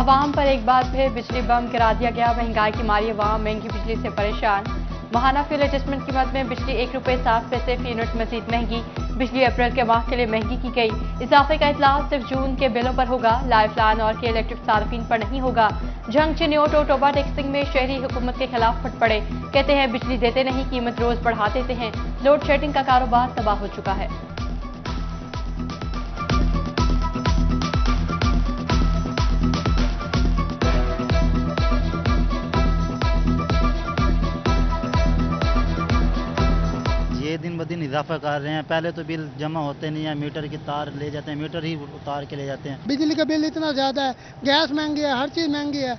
आवाम पर एक बार फिर बिजली बम गिरा दिया गया। महंगाई की मारी आवाम महंगी बिजली से परेशान। माहाना फ्यूल एडजस्टमेंट कीमत में बिजली ₹1.60 फी यूनिट मजीद महंगी। बिजली अप्रैल के माह के लिए महंगी की गई। इजाफे का इतला सिर्फ जून के बिलों पर होगा, लाइफ लाइन और के इलेक्ट्रिक सार्फिन पर नहीं होगा। जंग चिन्योट और टोबा टैक्सिंग में शहरी हुकूमत के खिलाफ फट पड़े। कहते हैं बिजली देते नहीं, कीमत रोज बढ़ा देते हैं। लोड शेडिंग का कारोबार तबाह हो चुका है। दिन ब दिन इजाफा कर रहे हैं। पहले तो बिल जमा होते नहीं है, मीटर की तार ले जाते हैं, मीटर ही उतार के ले जाते हैं। बिजली का बिल इतना ज़्यादा है, गैस महंगी है, हर चीज़ महंगी है।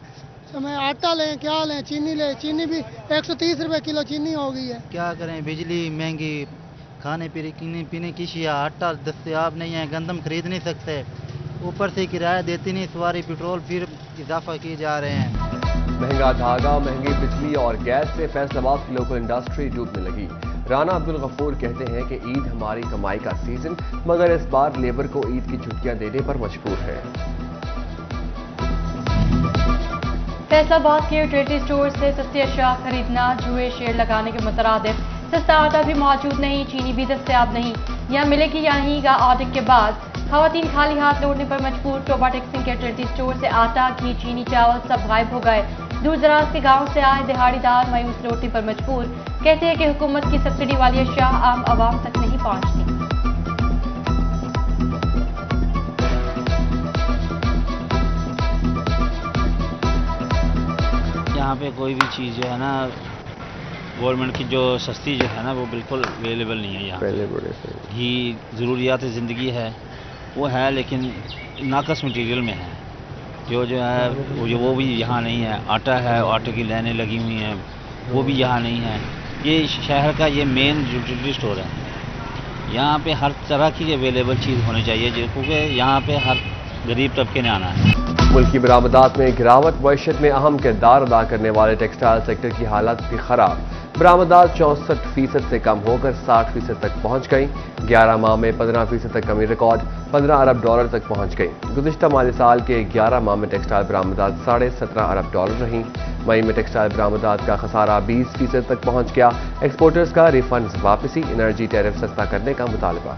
समय आटा लें, क्या लें, चीनी लें, चीनी भी 130 रुपये किलो चीनी हो गई है। क्या करें, बिजली महंगी, खाने पीने की अशिया, आटा दस्तयाब नहीं है, गंदम खरीद नहीं सकते, ऊपर से किराया देती नहीं सवारी, पेट्रोल फिर इजाफा किए जा रहे हैं। महंगा धागा, महंगी बिजली और गैस से फैसलाबाद की लोकल इंडस्ट्री डूबने लगी। राना अब्दुल गफूर कहते हैं कि ईद हमारी कमाई का सीजन, मगर इस बार लेबर को ईद की छुट्टियां देने पर मजबूर है। फैसलाबाद के ट्रेडरी स्टोर से सस्ती अशिया खरीदना जुए शेयर लगाने के मुतरादिफ। सस्ता आटा भी मौजूद नहीं, चीनी भी दस्तयाब नहीं। यहाँ मिलेगी या नहीं का ऑडिट के बाद खवातीन खाली हाथ लौटने पर मजबूर। टोबा टैक्सिंग के ट्रेडरी स्टोर से आटा, घी, चीनी, चावल सब गायब हो गए। दूर दराज के गांव से आए दिहाड़ीदार मायूस लौटने पर मजबूर। कहते हैं कि हुकूमत की सब्सिडी वाली अशिया आम आवाम तक नहीं पहुंचती। यहाँ पे कोई भी चीज़ जो है ना, गवर्नमेंट की जो सस्ती जो है ना, वो बिल्कुल अवेलेबल नहीं है यहाँ। घी ज़रूरियात ज़िंदगी है, वो है, लेकिन नाकस मटेरियल में है। जो है वो भी यहाँ नहीं है। आटा है, आटे की लाइनें लगी हुई हैं, वो भी यहाँ नहीं है। ये शहर का ये मेन यूटिलिटी स्टोर है। यहाँ पे हर तरह की अवेलेबल चीज़ होनी चाहिए, क्योंकि यहाँ पे हर गरीब तबके ने आना है। मुल्की बरामदात में गिरावट, मईशत में अहम किरदार अदा करने वाले टेक्सटाइल सेक्टर की हालत भी खराब। बरामदात 64% से कम होकर 60% तक पहुँच गई। 11 माह में 15% तक कमी रिकॉर्ड, $15 अरब तक पहुँच गई। गुज़िश्ता माली साल के 11 माह में टेक्सटाइल बरामदात $17.5 अरब रहीं। मई में टेक्सटाइल बरामदात का खसारा 20% तक पहुँच गया। एक्सपोर्टर्स का रिफंड वापसी, एनर्जी टैरिफ सस्ता करने का मुतालबा।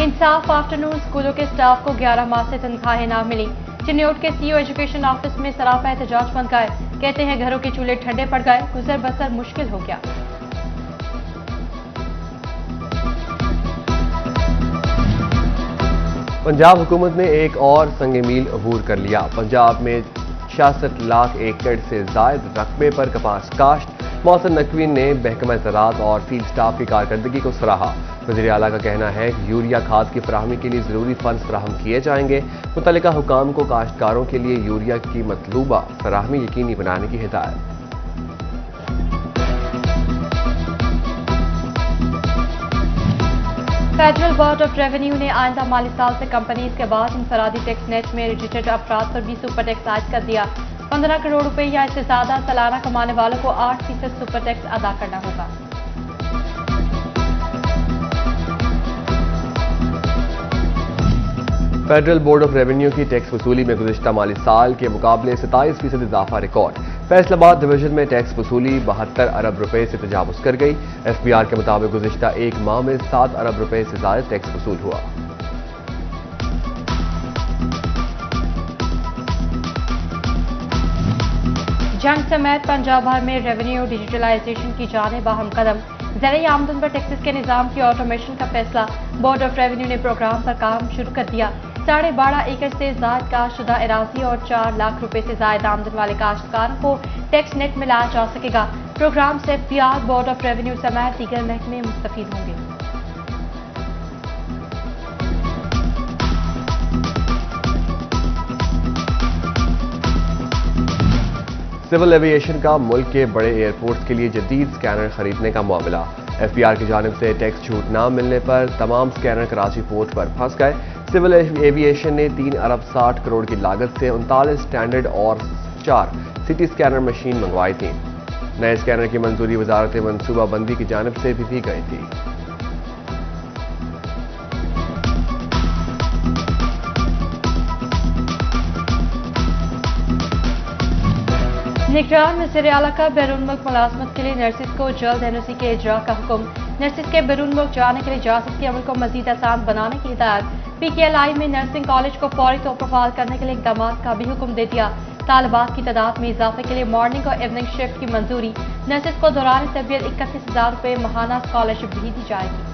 इंसाफ आफ्टरनून स्कूलों के स्टाफ को 11 माह से तनख्वाहें ना मिली। चिन्योट के सीओ एजुकेशन ऑफिस में सरापा एहतजाज बन गए। कहते हैं घरों के चूल्हे ठंडे पड़ गए, गुजर बसर मुश्किल हो गया। पंजाब हुकूमत ने एक और संग मील अबूर कर लिया। पंजाब में 66 लाख एकड़ से जायद रकबे पर कपास काश्त। मौसम नकवी ने महकमा ज़राअत और फील्ड स्टाफ की कारकर्दगी को सराहा। वज़ीर आला का कहना है कि यूरिया खाद की फराहमी के लिए ज़रूरी फंड्स फराहम किए जाएंगे। मुतल्लिका हुकाम को काश्तकारों के लिए यूरिया की मतलूबा फराहमी यकीनी बनाने की हिदायत। फेडरल बोर्ड ऑफ रेवेन्यू ने आइंदा माली साल से कंपनीज के बाद इंफरादी टैक्स नेट में रजिस्टर्ड अफराद पर भी सुपर टैक्स आयद कर दिया। 15 करोड़ रुपए या इससे ज्यादा सालाना कमाने वालों को 8% सुपर टैक्स अदा करना होगा। फेडरल बोर्ड ऑफ रेवेन्यू की टैक्स वसूली में गुज़िश्ता माली साल के मुकाबले 27% इजाफा रिकॉर्ड। फैसलाबाद डिवीजन में टैक्स वसूली 72 अरब रुपए से तजावुज कर गई। एफबीआर के मुताबिक गुज़िश्ता एक माह में 7 अरब रुपए से ज्यादा टैक्स वसूल हुआ। जंग समेत पंजाब भर में रेवेन्यू डिजिटलाइजेशन की जानिब अहम कदम। ज़रिए आमदन पर टैक्सेस के निज़ाम की ऑटोमेशन का फैसला। बोर्ड ऑफ रेवेन्यू ने प्रोग्राम पर काम शुरू कर दिया। 12.5 एकड़ से ज़ायद काश्तशुदा अराज़ी और 4 लाख रुपए से ज़ायद आमदन वाले काश्तकारों को टैक्स नेट में लाया जा सकेगा। प्रोग्राम से एफबीआर, बोर्ड ऑफ रेवेन्यू समेत दीगर महकमे मुस्तफीद होंगे। सिविल एविएशन का मुल्क के बड़े एयरपोर्ट्स के लिए जदीद स्कैनर खरीदने का मामला। एफबीआर की जानिब से टैक्स छूट न मिलने पर तमाम स्कैनर कराची पोर्ट पर फंस गए। सिविल एविएशन ने 3 अरब 60 करोड़ की लागत से 39 स्टैंडर्ड और 4 सिटी स्कैनर मशीन मंगवाई थी। नए स्कैनर की मंजूरी वजारत मनसूबाबंदी की जानिब से भी दी गई थी। निगरान वज़ीर आला का बैरून मुल्क मुलाजमत के लिए नर्सिस को जल्द एनओसी के इजरा का हुक्म। नर्सिस के बैरून मुल्क जाने के लिए इजाजत के अमल को मजीद आसान बनाने की हिदायत। PKLI में नर्सिंग कॉलेज को फौरी तौर पर फाल करने के लिए इकदाम का भी हुक्म दे दिया। तालिबात की तादाद में इजाफे के लिए मॉर्निंग और इवनिंग शिफ्ट की मंजूरी। नर्सिस को दौरान तरबियत 31,000 रुपये माहाना स्कॉलरशिप भी दी जाएगी।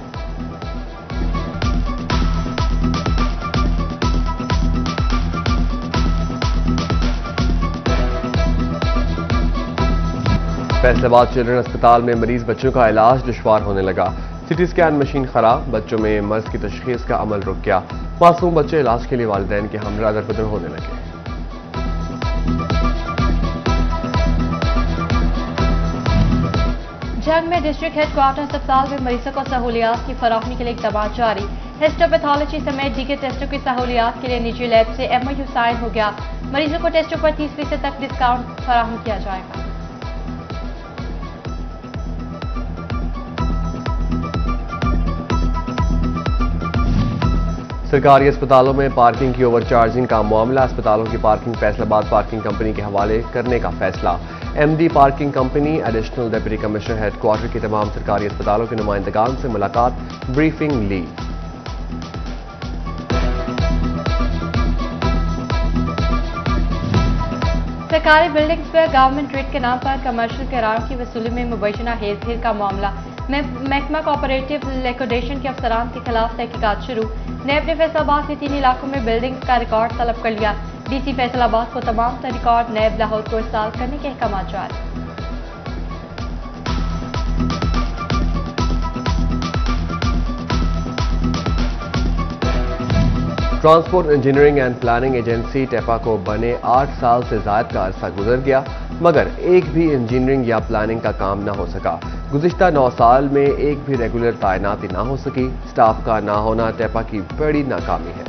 फैसलाबाद चिल्ड्रन अस्पताल में मरीज बच्चों का इलाज दुश्वार होने लगा। सिटी स्कैन मशीन खराब, बच्चों में मर्ज की तशखीस का अमल रुक गया। मासूम बच्चे इलाज के लिए वालिदैन के हमरा दरबदर होने लगे। जंग में डिस्ट्रिक्ट हेडक्वार्टर अस्पताल में मरीजों को सहूलियात की फराहमी के लिए इकदाम जारी। हिस्टोपैथोलॉजी समेत दीगर टेस्टों की सहूलियात के लिए निजी लैब से MOU साइन हो गया। मरीजों को टेस्टों पर 30% तक डिस्काउंट फराहम किया जाएगा। सरकारी अस्पतालों में पार्किंग की ओवरचार्जिंग का मामला। अस्पतालों की पार्किंग फैसलाबाद पार्किंग कंपनी के हवाले करने का फैसला। MD parking company additional deputy commissioner headquarter की तमाम सरकारी अस्पतालों के नुमाइंदगान से मुलाकात, ब्रीफिंग ली। सरकारी बिल्डिंग्स पर गवर्नमेंट रेट के नाम पर कमर्शियल किरायों की वसूली में मुबैना हेरफेर का मामला। महकमा कोऑपरेटिव लिक्विडेशन के अफसरान के खिलाफ तहकीकात शुरू। नैब ने फैसलाबाद में 3 इलाकों में बिल्डिंग्स का रिकॉर्ड तलब कर लिया। DC फैसलाबाद को तमाम तर रिकॉर्ड नैब लाहौर को इरसाल करने के अहकाम जारी। Transport engineering and planning agency TEPA को बने 8 साल से ज्यादा का अरसा गुजर गया, मगर एक भी इंजीनियरिंग या प्लानिंग का काम न हो सका। गुज़िश्ता 9 साल में एक भी रेगुलर तैनाती ना हो सकी। स्टाफ का ना होना टेपा की बड़ी नाकामी है।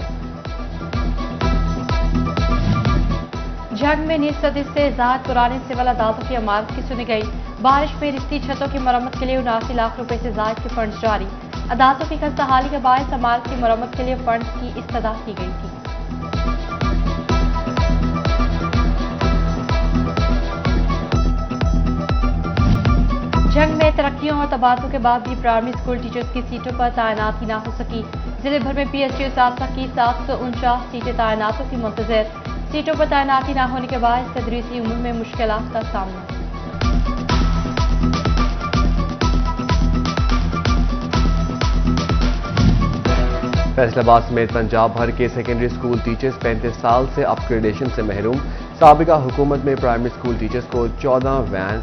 जंग में 19 सदी से ज्यादा पुराने सिविल अदालतों की इमारत की सुनी गई। बारिश में रिश्ती छतों की मरम्मत के लिए 79 लाख रुपए से ज्यादा के फंड जारी। अदालतों की खस्ताहाली के बायस इमारत की मरम्मत के लिए फंड की इस्तदा की गई थी। जंग में तरक्कियों और तबादलों के बाद भी प्राइमरी स्कूल टीचर्स की सीटों पर तैनाती न हो सकी। जिले भर में PSU सासा की 749 सीटें तैनातों की मुंतजर। सीटों पर तैनाती न होने के बाद तदरीसी उमूर में मुश्किलात का सामना। फैसलाबाद समेत पंजाब भर के सेकेंडरी स्कूल टीचर्स 35 साल से अपग्रेडेशन से महरूम। साबिका हुकूमत में प्राइमरी स्कूल टीचर्स को 14 वैन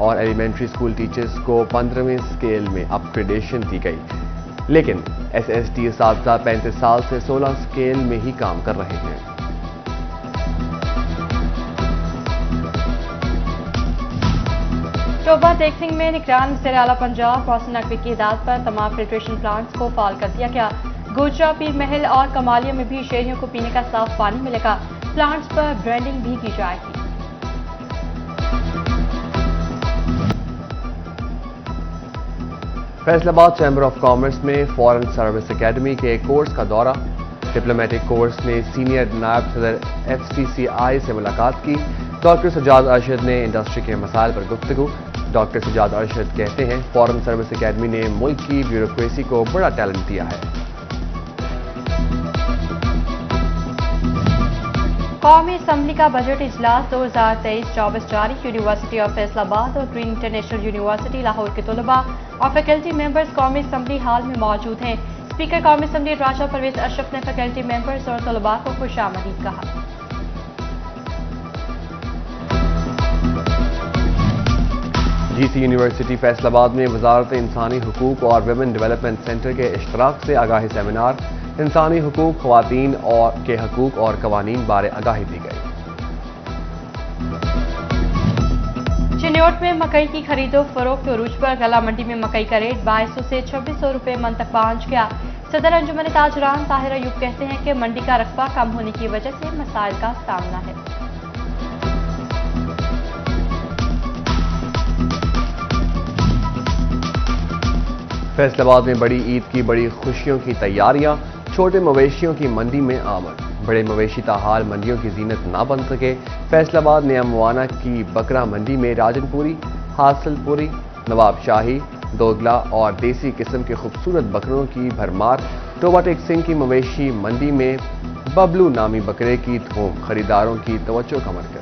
और एलिमेंट्री स्कूल टीचर्स को 15वें स्केल में अपग्रेडेशन दी गई, लेकिन SST साहबजा 35 साल से 16 स्केल में ही काम कर रहे हैं। टोबा टेक्सिंग में निगरान वज़ीर आला पंजाब मोहसिन नकवी की हिदायत पर तमाम फिल्ट्रेशन प्लांट्स को फाल कर दिया गया। गोजरा, पीर महल और कमालिया में भी शहरियों को पीने का साफ पानी मिलेगा। प्लांट्स पर ब्रांडिंग भी की जाएगी। फैसलाबाद चैम्बर ऑफ कॉमर्स में फॉरेन सर्विस एकेडमी के कोर्स का दौरा। डिप्लोमेटिक कोर्स में सीनियर नायब सदर FCCI से मुलाकात की। डॉक्टर सजाद अरशद ने इंडस्ट्री के मसाइल पर गुफ्तगू। डॉक्टर सजाद अरशद कहते हैं फॉरेन सर्विस एकेडमी ने मुल्क की ब्यूरोक्रेसी को बड़ा टैलेंट दिया है। कौमी असम्बली का बजट इजलास 2023-24 जारी। यूनिवर्सिटी ऑफ फैसलाबाद और ग्रीन इंटरनेशनल यूनिवर्सिटी लाहौर के तलबा और फैकल्टी मेंबर्स कौमी असम्बली हाल में मौजूद हैं। स्पीकर कौमी असम्बली राजा परवेज अशरफ ने फैकल्टी मेंबर्स और तलबा को खुशामदीद कहा। GC यूनिवर्सिटी फैसलाबाद में वजारत इंसानी हुकूक और विमेन डेवलपमेंट सेंटर के इश्तराक से आगाही सेमिनार। इंसानी हुकूक, ख्वातीन और के हकूक और कवानीन बारे आगाही दी गई। चिन्योट में मकई की खरीदो फरोख्त उरूज पर। गला मंडी में मकई का रेट 2200 से 2600 रुपए मन तक पहुंच गया। सदर अंजुमन ताजरान ताहिर अयूब कहते हैं कि मंडी का रकबा कम होने की वजह से मसाइल का सामना है। फैसलाबाद में बड़ी ईद की बड़ी खुशियों की तैयारियां, छोटे मवेशियों की मंडी में आमद। बड़े मवेशी ताहाल मंडियों की जीनत ना बन सके। फैसलाबाद में अमवाना की बकरा मंडी में राजनपुरी, हासिलपुरी, नवाब शाही, दोगला और देसी किस्म के खूबसूरत बकरों की भरमार। टोबा टेक सिंह की मवेशी मंडी में बबलू नामी बकरे की धूम, खरीदारों की तवज्जो का मरकज।